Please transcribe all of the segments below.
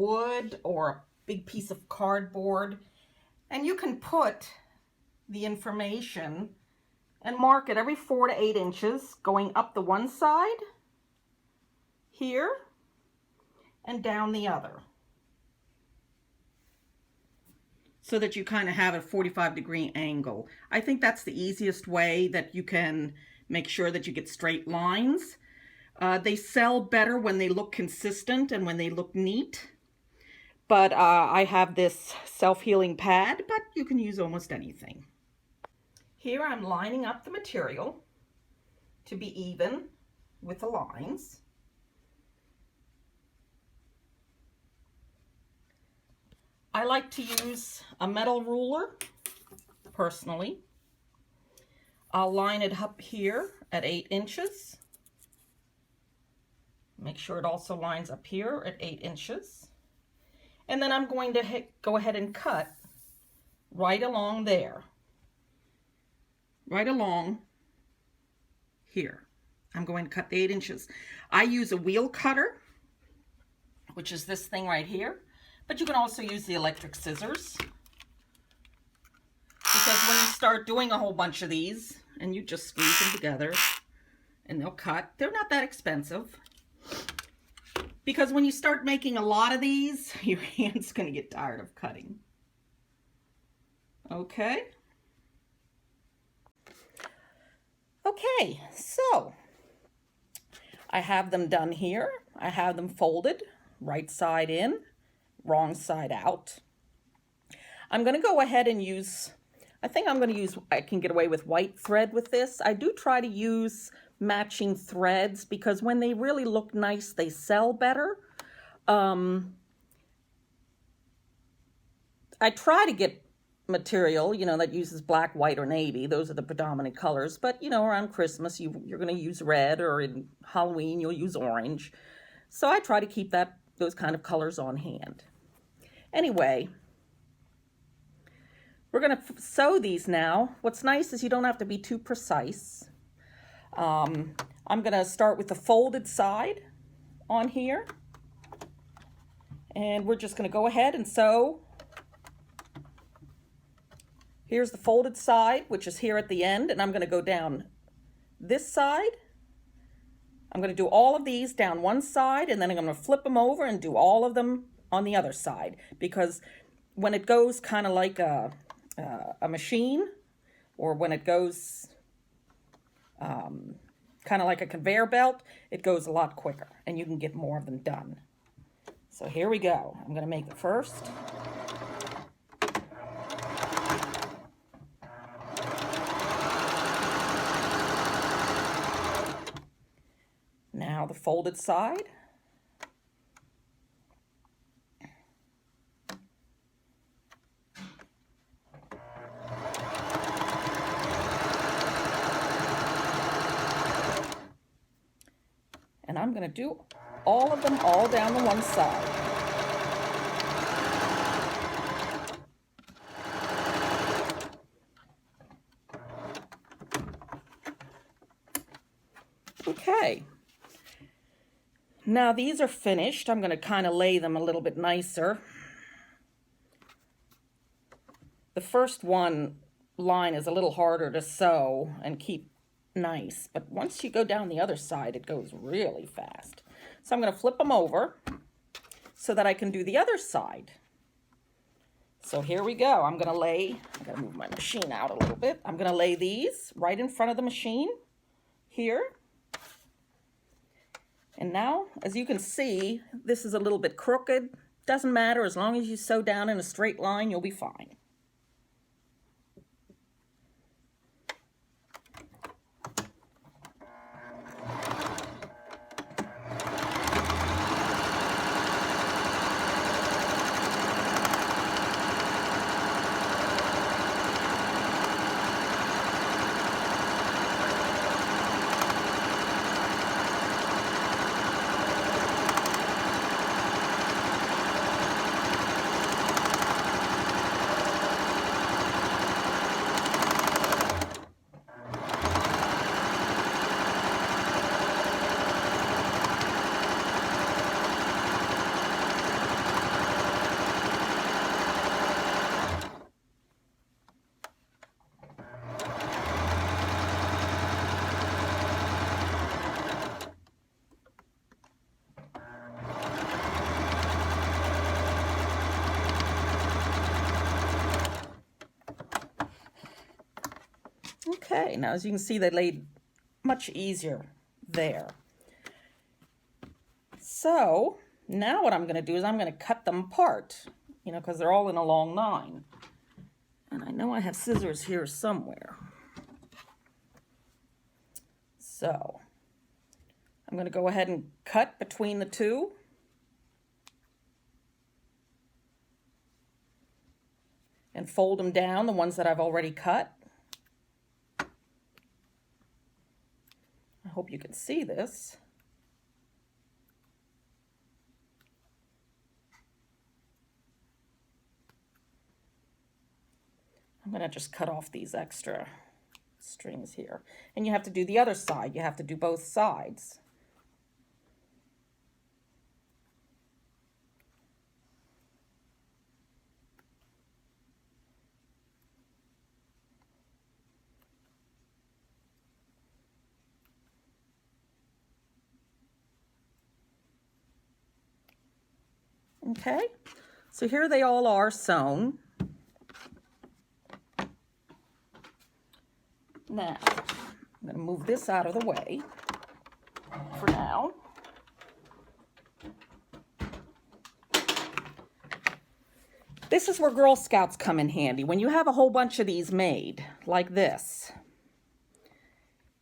wood or a big piece of cardboard, and you can put the information and mark it every 4 to 8 inches going up the one side here and down the other, so that you kind of have a 45-degree angle. I think that's the easiest way that you can make sure that you get straight lines. They sell better when they look consistent and when they look neat. But I have this self-healing pad, but you can use almost anything. Here I'm lining up the material to be even with the lines. I like to use a metal ruler, personally. I'll line it up here at 8 inches. Make sure it also lines up here at 8 inches. And then I'm going to go ahead and cut right along there. Right along here. I'm going to cut the 8 inches. I use a wheel cutter, which is this thing right here. But you can also use the electric scissors. Because when you start doing a whole bunch of these, and you just squeeze them together, and they'll cut, they're not that expensive. Because when you start making a lot of these, your hand's going to get tired of cutting. Okay. Okay, so I have them done here. I have them folded, right side in, wrong side out. I'm going to go ahead and use, I can get away with white thread with this. I do try to use matching threads because when they really look nice, they sell better. I try to get material, that uses black, white, or navy. Those are the predominant colors. But, around Christmas, you're going to use red, or in Halloween, you'll use orange. So I try to keep those kind of colors on hand. Anyway, we're going to sew these now. What's nice is you don't have to be too precise. I'm going to start with the folded side on here. And we're just going to go ahead and sew. Here's the folded side, which is here at the end, and I'm going to go down this side. I'm going to do all of these down one side, and then I'm going to flip them over and do all of them on the other side. Because when it goes kind of like a machine, or when it goes kind of like a conveyor belt, it goes a lot quicker, and you can get more of them done. So here we go. I'm going to make the first. Now the folded side. And I'm going to do all of them all down the one side. Okay. Now these are finished. I'm going to kind of lay them a little bit nicer. The first line is a little harder to sew and keep nice, but once you go down the other side, it goes really fast. So I'm going to flip them over so that I can do the other side. So here we go. I'm going to move my machine out a little bit. I'm going to lay these right in front of the machine here. And now, as you can see, this is a little bit crooked. Doesn't matter, as long as you sew down in a straight line, you'll be fine. Okay, now as you can see, they laid much easier there. So now what I'm going to do is I'm going to cut them apart, you know, because they're all in a long line. And I know I have scissors here somewhere. So I'm going to go ahead and cut between the two. And fold them down, the ones that I've already cut. I hope you can see this. I'm going to just cut off these extra strings here. And you have to do the other side. You have to do both sides. Okay, so here they all are sewn. Now, I'm going to move this out of the way for now. This is where Girl Scouts come in handy. When you have a whole bunch of these made, like this,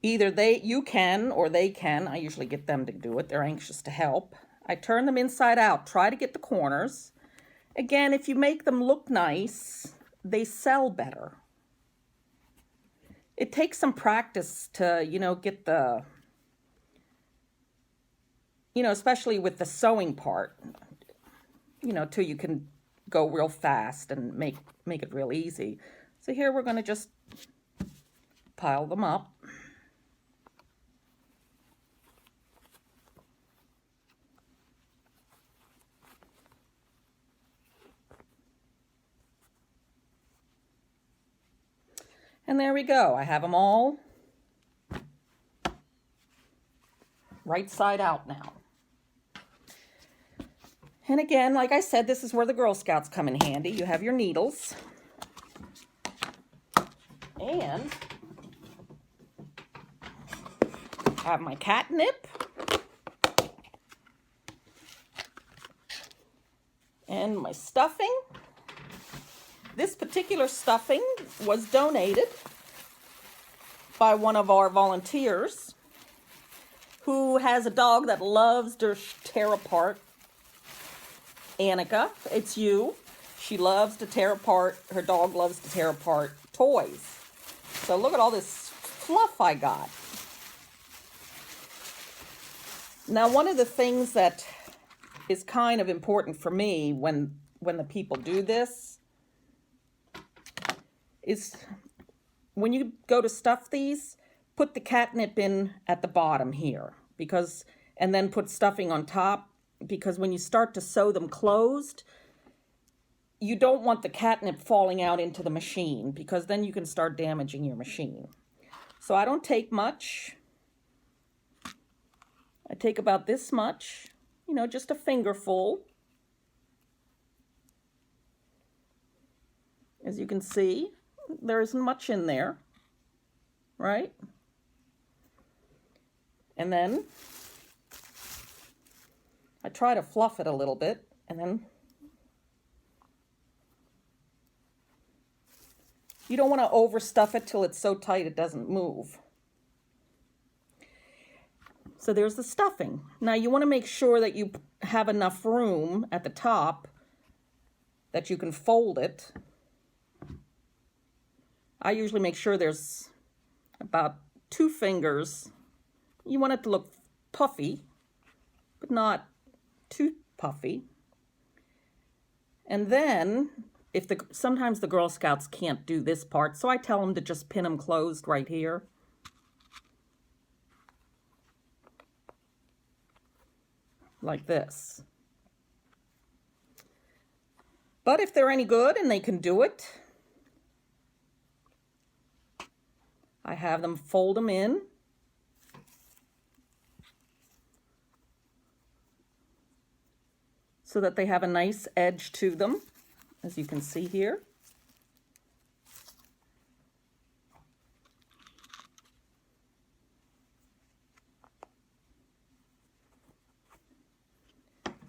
either you can or they can. I usually get them to do it. They're anxious to help. I turn them inside out. Try to get the corners. Again, if you make them look nice, they sell better. It takes some practice to, you know, get the, you know, especially with the sewing part, you know, till you can go real fast and make it real easy. So here we're going to just pile them up. And there we go. I have them all right side out now. And again, like I said, this is where the Girl Scouts come in handy. You have your needles. And I have my catnip. And my stuffing. This particular stuffing was donated by one of our volunteers who has a dog that loves to tear apart. Annika, it's you. She loves to tear apart, her dog loves to tear apart toys. So look at all this fluff I got. Now, one of the things that is kind of important for me when the people do this is when you go to stuff these, put the catnip in at the bottom here, and then put stuffing on top, because when you start to sew them closed, you don't want the catnip falling out into the machine, because then you can start damaging your machine. So I don't take much. I take about this much, you know, just a fingerful. As you can see, there isn't much in there, right? And then I try to fluff it a little bit, and then you don't want to overstuff it till it's so tight it doesn't move. So there's the stuffing. Now you want to make sure that you have enough room at the top that you can fold it. I usually make sure there's about 2 fingers. You want it to look puffy, but not too puffy. And then, sometimes the Girl Scouts can't do this part, so I tell them to just pin them closed right here. Like this. But if they're any good and they can do it, I have them fold them in. So that they have a nice edge to them, as you can see here.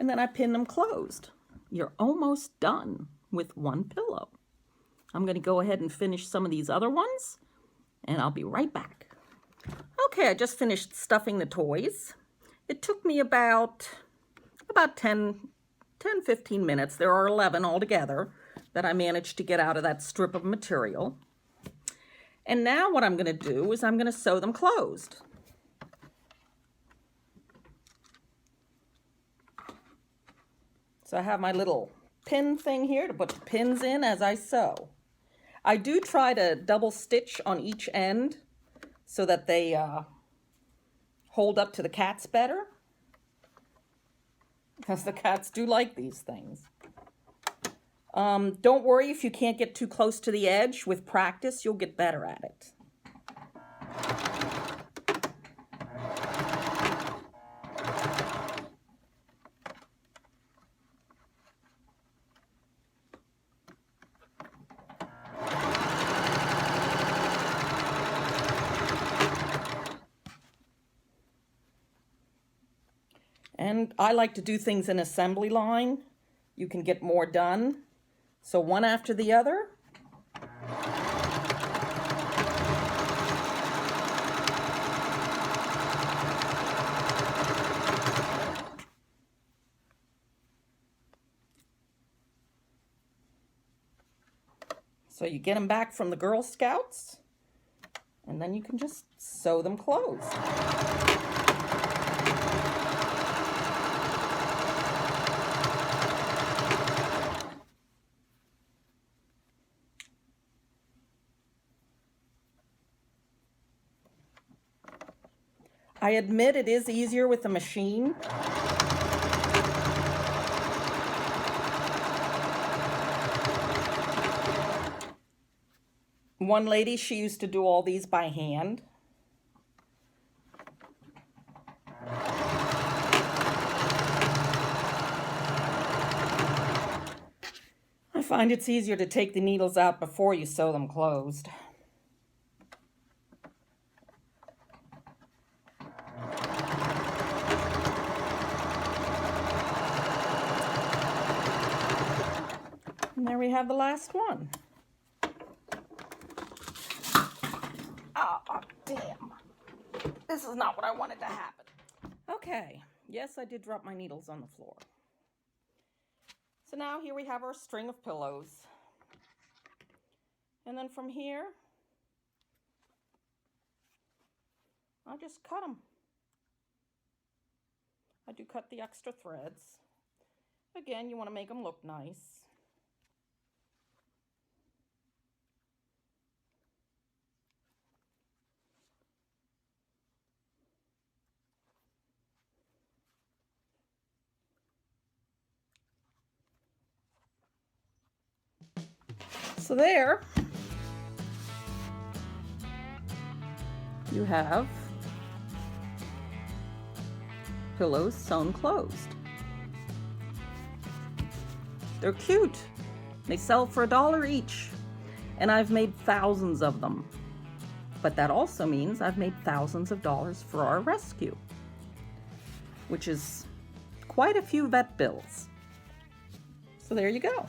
and then I pin them closed. You're almost done with one pillow. I'm going to go ahead and finish some of these other ones, and I'll be right back. Okay, I just finished stuffing the toys. It took me about 10-15 minutes. There are 11 altogether that I managed to get out of that strip of material. And now what I'm going to do is I'm going to sew them closed. So I have my little pin thing here to put the pins in as I sew. I do try to double stitch on each end so that they hold up to the cats better, because the cats do like these things. Don't worry if you can't get too close to the edge. With practice, you'll get better at it. And I like to do things in assembly line. You can get more done. So one after the other. So you get them back from the Girl Scouts, and then you can just sew them closed. I admit it is easier with the machine. One lady, she used to do all these by hand. I find it's easier to take the needles out before you sew them closed. And there we have the last one. Oh, damn. This is not what I wanted to happen. Okay, yes, I did drop my needles on the floor. So now here we have our string of pillows. And then from here, I'll just cut them. I do cut the extra threads. Again, you want to make them look nice. So there you have pillows sewn closed. They're cute. They sell for $1 each, and I've made thousands of them. But that also means I've made thousands of dollars for our rescue, which is quite a few vet bills. So there you go.